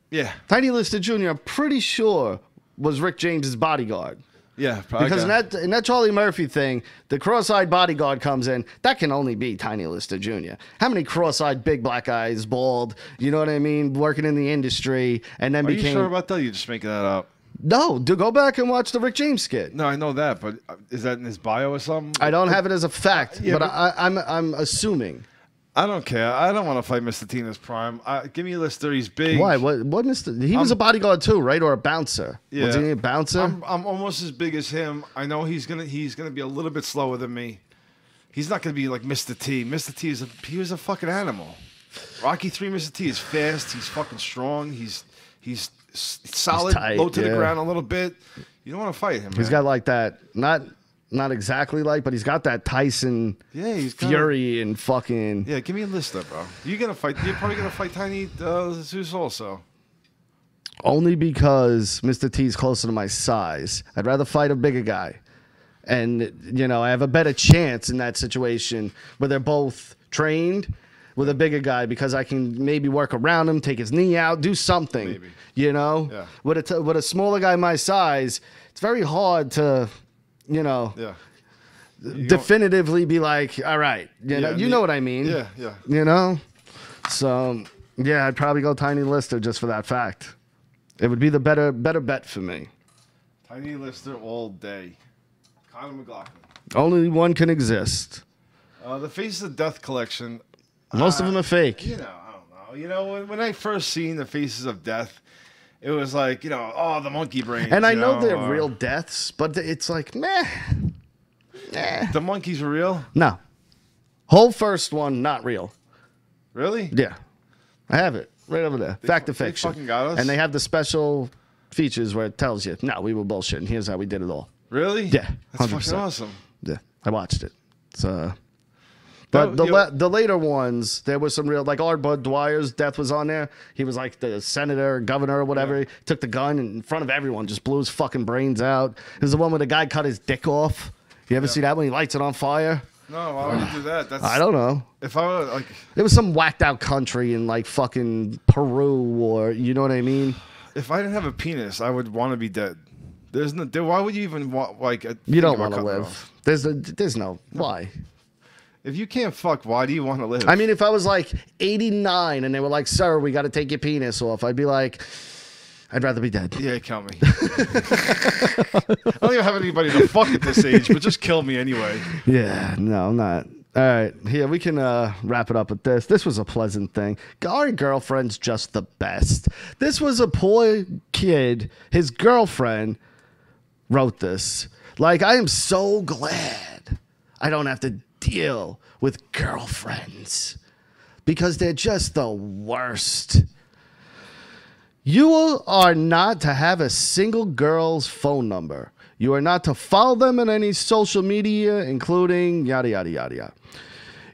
Yeah. Tiny Lister Jr., I'm pretty sure, was Rick James's bodyguard. Yeah, probably. Because in that Charlie Murphy thing, the cross-eyed bodyguard comes in. That can only be Tiny Lister Jr. How many cross-eyed big black guys, bald, you know what I mean, working in the industry, and then Are became... you sure about that? You're just making that up. No, go back and watch the Rick James skit. No, I know that, but is that in his bio or something? I don't have it as a fact, Yeah, but I'm assuming. I don't care. I don't want to fight Mr. T in his prime. Give me a Lister. He's big. Why? What Mr. He was a bodyguard too, right? Or a bouncer? Yeah. Was he a bouncer? I'm almost as big as him. I know he's gonna be a little bit slower than me. He's not gonna be like Mr. T. Mr. T he was a fucking animal. Rocky 3 Mr. T is fast. He's fucking strong. He's solid, tight, low to the yeah. ground a little bit. You don't want to fight him. He's got like that, not exactly like, but he's got that Tyson fury and fucking. Yeah, give me a Lister, bro. You're probably gonna fight Tiny Zeus also. Only because Mr. T's closer to my size. I'd rather fight a bigger guy. And, you know, I have a better chance in that situation where they're both trained with a bigger guy because I can maybe work around him, take his knee out, do something. Maybe. You know? Yeah. With a smaller guy my size, it's very hard to, you know, definitively be like, all right. You know what I mean? Yeah, yeah. You know? So, yeah, I'd probably go Tiny Lister just for that fact. It would be the better bet for me. Tiny Lister all day. Conor McLaughlin. Only one can exist. The Faces of Death collection. Most of them are fake. You know, I don't know. You know, when I first seen the Faces of Death, it was like, you know, oh, the monkey brains. And I know they're real deaths, but it's like, meh. The monkeys were real? No. Whole first one, not real. Really? Yeah. I have it right over there. Fact or they fiction. fucking got us? And they have the special features where it tells you, no, we were bullshitting. Here's how we did it all. Really? Yeah. That's 100%. fucking awesome. Yeah. I watched it. So... But the later ones, there was some real, like Art Bud Dwyer's death was on there. He was like the senator, governor, or whatever. Yeah. He took the gun and in front of everyone, just blew his fucking brains out. There's the one where the guy cut his dick off. You ever see that when he lights it on fire? No, why would you do that? That's, I don't know. If I were like, It was some whacked out country in like fucking Peru or, you know what I mean? if I didn't have a penis, I would want to be dead. There's no. Why would you even want like? You don't want to live. There's no. Why? If you can't fuck, why do you want to live? I mean, if I was like 89 and they were like, "Sir, we got to take your penis off," I'd be like, "I'd rather be dead." Yeah, kill me. I don't even have anybody to fuck at this age, but just kill me anyway. Yeah, no, I'm not. All right, here we can wrap it up with this. This was a pleasant thing. Our girlfriend's just the best. This was a poor kid. His girlfriend wrote this. Like, I am so glad I don't have to deal with girlfriends because they're just the worst. You are not to have a single girl's phone number. You are not to follow them on any social media, including yada, yada, yada, yada.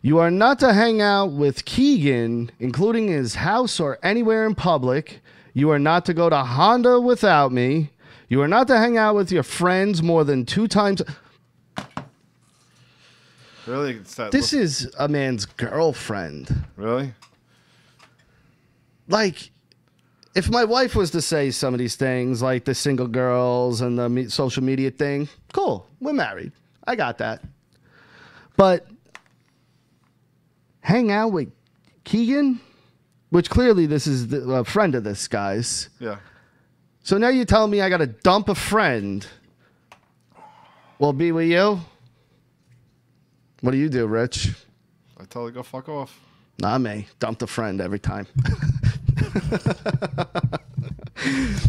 You are not to hang out with Keegan, including his house or anywhere in public. You are not to go to Honda without me. You are not to hang out with your friends more than 2 times. Really? This is a man's girlfriend. Really? Like, if my wife was to say some of these things, like the single girls and the social media thing, cool, we're married. I got that. But hang out with Keegan, which clearly this is a friend of this guy's. Yeah. So now you're telling me I got to dump a friend. Will be with you? What do you do, Rich? I tell her go fuck off. Not me. Dumped a friend every time.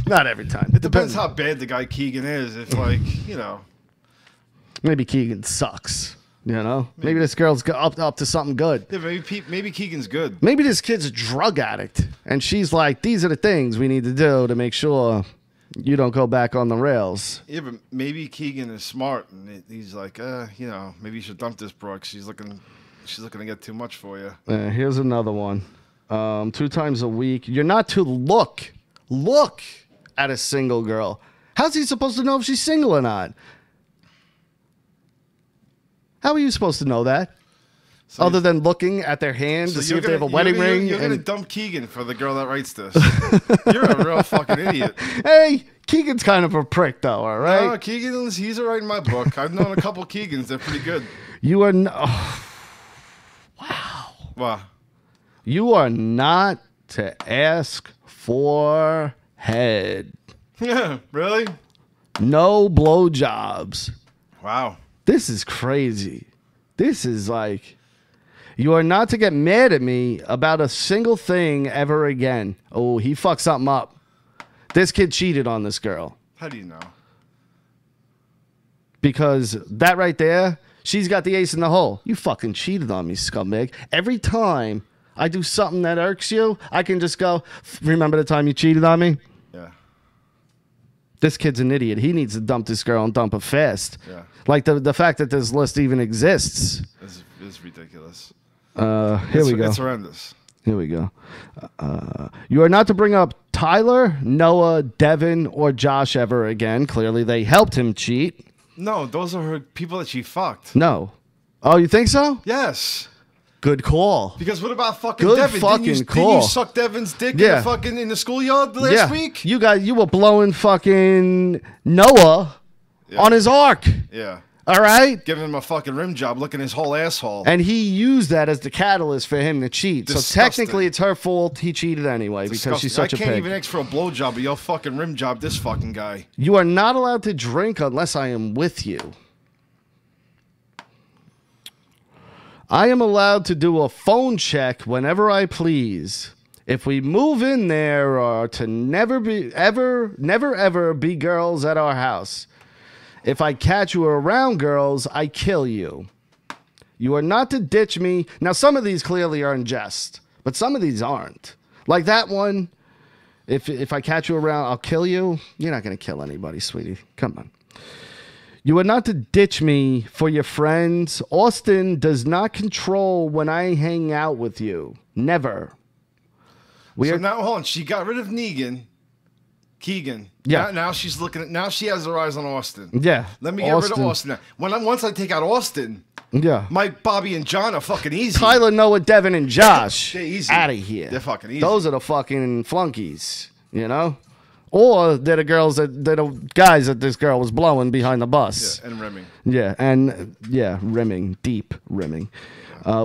Not every time. It depends how bad the guy Keegan is. If, like, you know. Maybe Keegan sucks. You know? Maybe this girl's up to something good. Yeah, maybe Keegan's good. Maybe this kid's a drug addict. And she's like, these are the things we need to do to make sure you don't go back on the rails. Yeah, but maybe Keegan is smart. And he's like, you know, maybe you should dump this broad. She's looking to get too much for you. Here's another one. 2 times a week. You're not to look at a single girl. How's he supposed to know if she's single or not? How are you supposed to know that? So Other than looking at their hand to see if they have a wedding ring. You're going to dump Keegan for the girl that writes this. You're a real fucking idiot. Hey, Keegan's kind of a prick, though, all right? No, Keegan, he's all right in my book. I've known a couple Keegans. They're pretty good. You are wow. Wow. You are not to ask for head. Yeah, really? No blowjobs. Wow. This is crazy. This is like, you are not to get mad at me about a single thing ever again. Oh, he fucked something up. This kid cheated on this girl. How do you know? Because that right there, she's got the ace in the hole. You fucking cheated on me, scumbag. Every time I do something that irks you, I can just go, remember the time you cheated on me? Yeah. This kid's an idiot. He needs to dump this girl and dump her fast. Yeah. Like the fact that this list even exists. It's ridiculous. Here we go. It's horrendous. Here we go. You are not to bring up Tyler, Noah, Devin, or Josh ever again. Clearly, they helped him cheat. No, those are her people that she fucked. No. Oh, you think so? Yes. Good call. Because what about fucking Good Devin? fucking Didn't call. you suck Devin's dick in the schoolyard last week? You were blowing fucking Noah on his arc. Yeah. All right? Giving him a fucking rim job, licking his whole asshole. And he used that as the catalyst for him to cheat. Disgusting. So technically, it's her fault he cheated anyway because she's such a pig. I can't even ask for a blowjob, but you'll fucking rim job this fucking guy. You are not allowed to drink unless I am with you. I am allowed to do a phone check whenever I please. If we move in there or to never ever be girls at our house. If I catch you around girls, I kill you. You are not to ditch me. Now, some of these clearly are in jest, but some of these aren't. Like that one, if I catch you around, I'll kill you. You're not going to kill anybody, sweetie. Come on. You are not to ditch me for your friends. Austin does not control when I hang out with you. Never. Now, hold on. She got rid of Keegan. Yeah. Now she's looking at. Now she has her eyes on Austin. Yeah. Let me get rid of Austin. Now. Once I take out Austin, yeah, Mike, Bobby, and John are fucking easy. Tyler, Noah, Devin, and Josh. They're easy. Out of here. They're fucking easy. Those are the fucking flunkies, you know? Or they're the guys that this girl was blowing behind the bus. Yeah, and rimming. Yeah, rimming, deep rimming.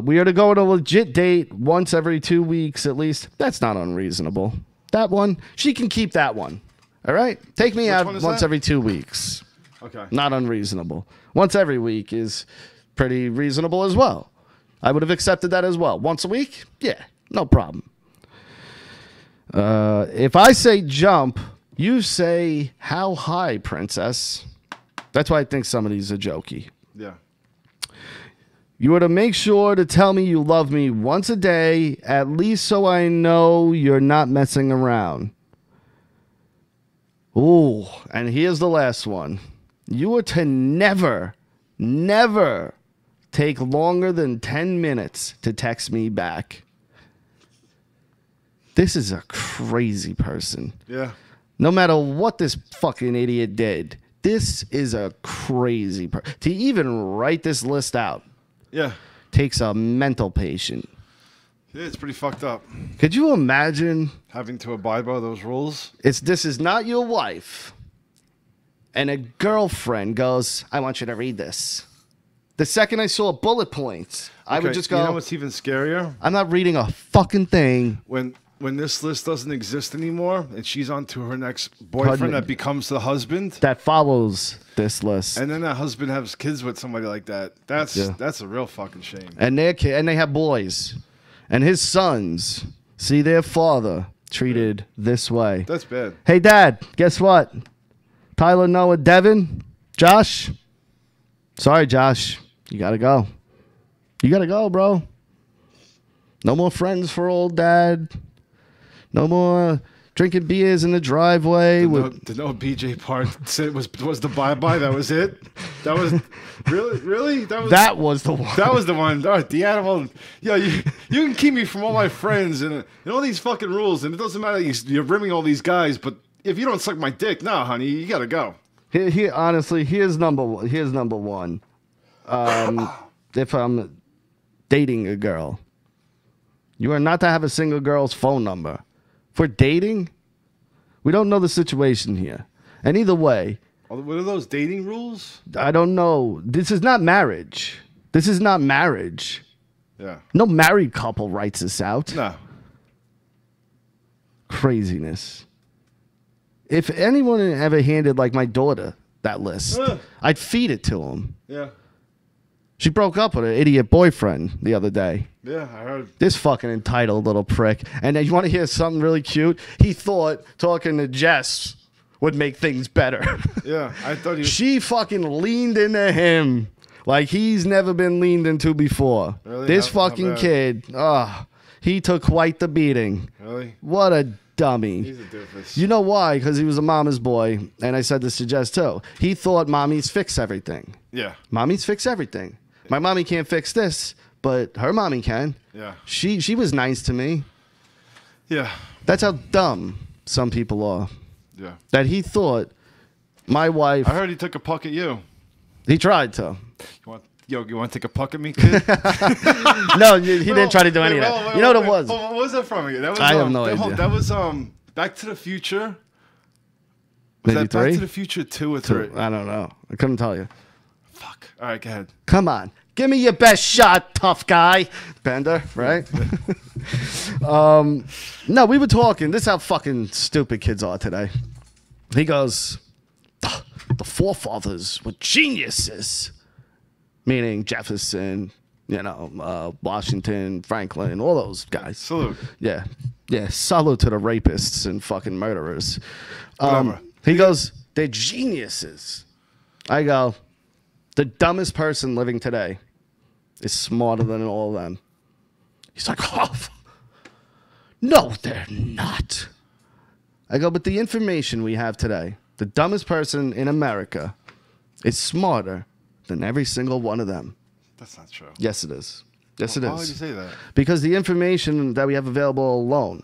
We are to go on a legit date once every 2 weeks at least. That's not unreasonable. That one, she can keep that one. All right? Take me out once every 2 weeks. Okay. Not unreasonable. Once every week is pretty reasonable as well. I would have accepted that as well. Once a week? Yeah, no problem. If I say jump, you say how high, princess. That's why I think some of these are jokey. Yeah. You are to make sure to tell me you love me once a day, at least so I know you're not messing around. Ooh, and here's the last one. You are to never take longer than 10 minutes to text me back. This is a crazy person. Yeah. No matter what this fucking idiot did, this is a crazy person. To even write this list out takes a mental patient. Yeah, it's pretty fucked up. Could you imagine Having to abide by those rules? this is not your wife, and a girlfriend goes, I want you to read this. The second I saw bullet points, I would just go, You know what's even scarier? I'm not reading a fucking thing. When this list doesn't exist anymore and she's on to her next boyfriend that becomes the husband. That follows this list. And then that husband has kids with somebody like that. That's a real fucking shame. And they have boys. And his sons see their father treated this way. That's bad. Hey, Dad, guess what? Tyler, Noah, Devin, Josh. Sorry, Josh. You got to go. You got to go, bro. No more friends for old Dad. No more drinking beers in the driveway. The no BJ part was the bye-bye. That was it? That was... Really? That was the one. That was the one. All right, the animal. Yeah, you can keep me from all my friends and all these fucking rules, and it doesn't matter. You're rimming all these guys, but if you don't suck my dick, nah, honey, you gotta go. Here, honestly, here's number one. If I'm dating a girl, you are not to have a single girl's phone number. For dating, we don't know the situation here, and either way. What are those dating rules? I don't know. This is not marriage. Yeah. No married couple writes this out. No. Craziness. If anyone ever handed, like, my daughter that list, I'd feed it to him. Yeah. She broke up with her idiot boyfriend the other day. Yeah, I heard. This fucking entitled little prick. And then you want to hear something really cute? He thought talking to Jess would make things better. Yeah, I thought he was... She fucking leaned into him like he's never been leaned into before. Really? This How fucking bad? kid, he took quite the beating. Really? What a dummy. He's a doofus. You know why? Because he was a mama's boy. And I said this to Jess too. He thought mommies fix everything. Yeah. Mommies fix everything. My mommy can't fix this, but her mommy can. Yeah. She was nice to me. Yeah. That's how dumb some people are. Yeah. That he thought my wife... I heard he took a puck at you. He tried to. You want to take a puck at me, kid? No, he didn't try to do any of that. You know what it was? What was that from? That was, I have no idea. That was Back to the Future. Maybe Was that 3? Back to the Future 2 or 3? I don't know. I couldn't tell you. Fuck. All right, go ahead. Come on. Give me your best shot, tough guy. Bender, right? No, we were talking. This is how fucking stupid kids are today. He goes, the forefathers were geniuses. Meaning Jefferson, Washington, Franklin, all those guys. Salute. Yeah. Yeah. Salute to the rapists and fucking murderers. Whatever. He goes, they're geniuses. I go, the dumbest person living today is smarter than all of them. He's like, oh, no, they're not. I go, but the information we have today, the dumbest person in America is smarter than every single one of them. That's not true. Yes, it is. Yes, it is. Why would you say that? Because the information that we have available alone.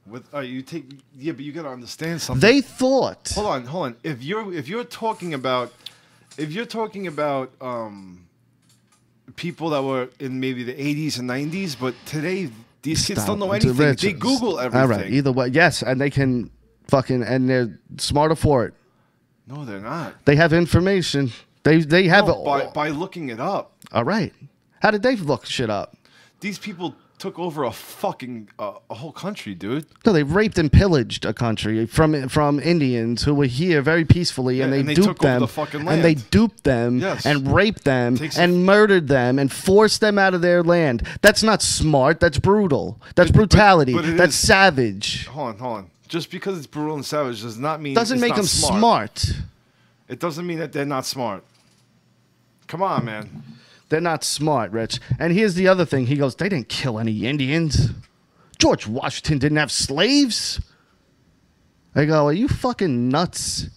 But you got to understand something. They thought. Hold on. If you're talking about people that were in maybe the 80s and 90s, but today these kids don't know anything. They Google everything. All right. Either way, yes, and they can and they're smarter for it. No, they're not. They have information. They have it by looking it up. All right. How did they look shit up? These people took over a fucking a whole country, dude. No, they raped and pillaged a country from Indians who were here very peacefully, and they duped took over them. the fucking And land. they duped them Yes. and raped them Takes and murdered them and forced them out of their land. That's not smart. That's brutal. That's brutality. but it That's is- savage. Hold on. Just because it's brutal and savage does not mean Doesn't it's make not them smart. It doesn't mean that they're not smart. Come on, man. They're not smart, Rich. And here's the other thing. He goes, they didn't kill any Indians. George Washington didn't have slaves. I go, are you fucking nuts?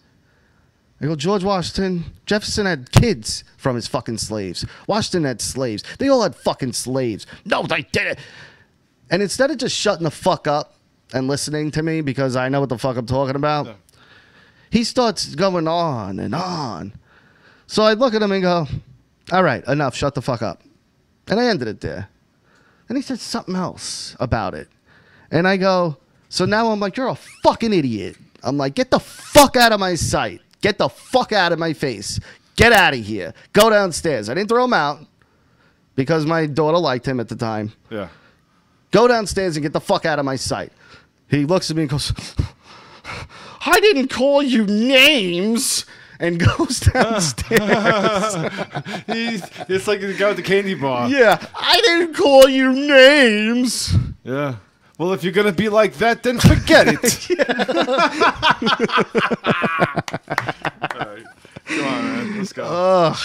I go, George Washington, Jefferson had kids from his fucking slaves. Washington had slaves. They all had fucking slaves. No, they didn't. And instead of just shutting the fuck up and listening to me because I know what the fuck I'm talking about, Yeah. he starts going on and on. So I look at him and go, all right, enough, shut the fuck up. And I ended it there. And he said something else about it. And I go, so now I'm like, you're a fucking idiot. I'm like, get the fuck out of my sight. Get the fuck out of my face. Get out of here. Go downstairs. I didn't throw him out because my daughter liked him at the time. Yeah. Go downstairs and get the fuck out of my sight. He looks at me and goes, I didn't call you names. And goes downstairs. It's like the guy with the candy bar. Yeah, I didn't call you names. Yeah. Well, if you're going to be like that, then forget it. All right. Come on, man. Let's go. Ugh,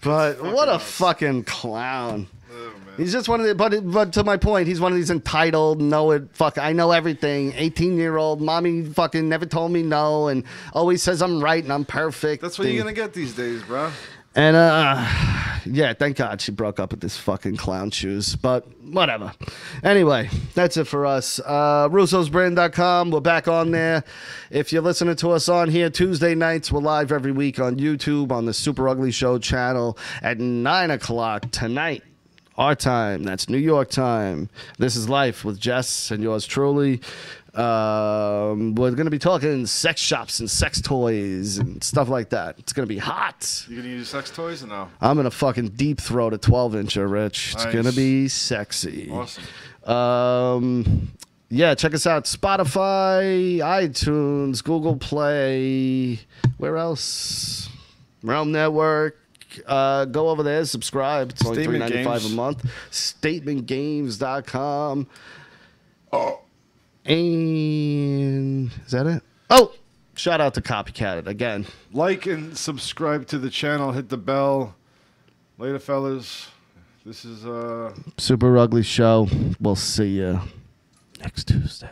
but what a fucking clown. Oh, man. He's just one of the, but to my point, he's one of these entitled, I know everything, 18-year-old, mommy fucking never told me no, and always says I'm right and I'm perfect. That's what you're going to get these days, bro. And, yeah, thank God she broke up with this fucking clown shoes, but whatever. Anyway, that's it for us. Russo'sBrand.com, we're back on there. If you're listening to us on here Tuesday nights, we're live every week on YouTube on the Super Ugly Show channel at 9 o'clock tonight. Our time, that's New York time. This is Life with Jess and yours truly. We're going to be talking sex shops and sex toys and stuff like that. It's going to be hot. You going to use sex toys or no? I'm going to fucking deep throat a 12-incher, Rich. It's Nice. going to be sexy. Awesome. Yeah, check us out. Spotify, iTunes, Google Play. Where else? Realm Network. Go over there, subscribe. It's only Statement $3.95 Games. a month. StatementGames.com. Oh. And is that it? Oh, shout out to Copycat It again. Like and subscribe to the channel. Hit the bell. Later, fellas. This is Super Ugly Show. We'll see you next Tuesday.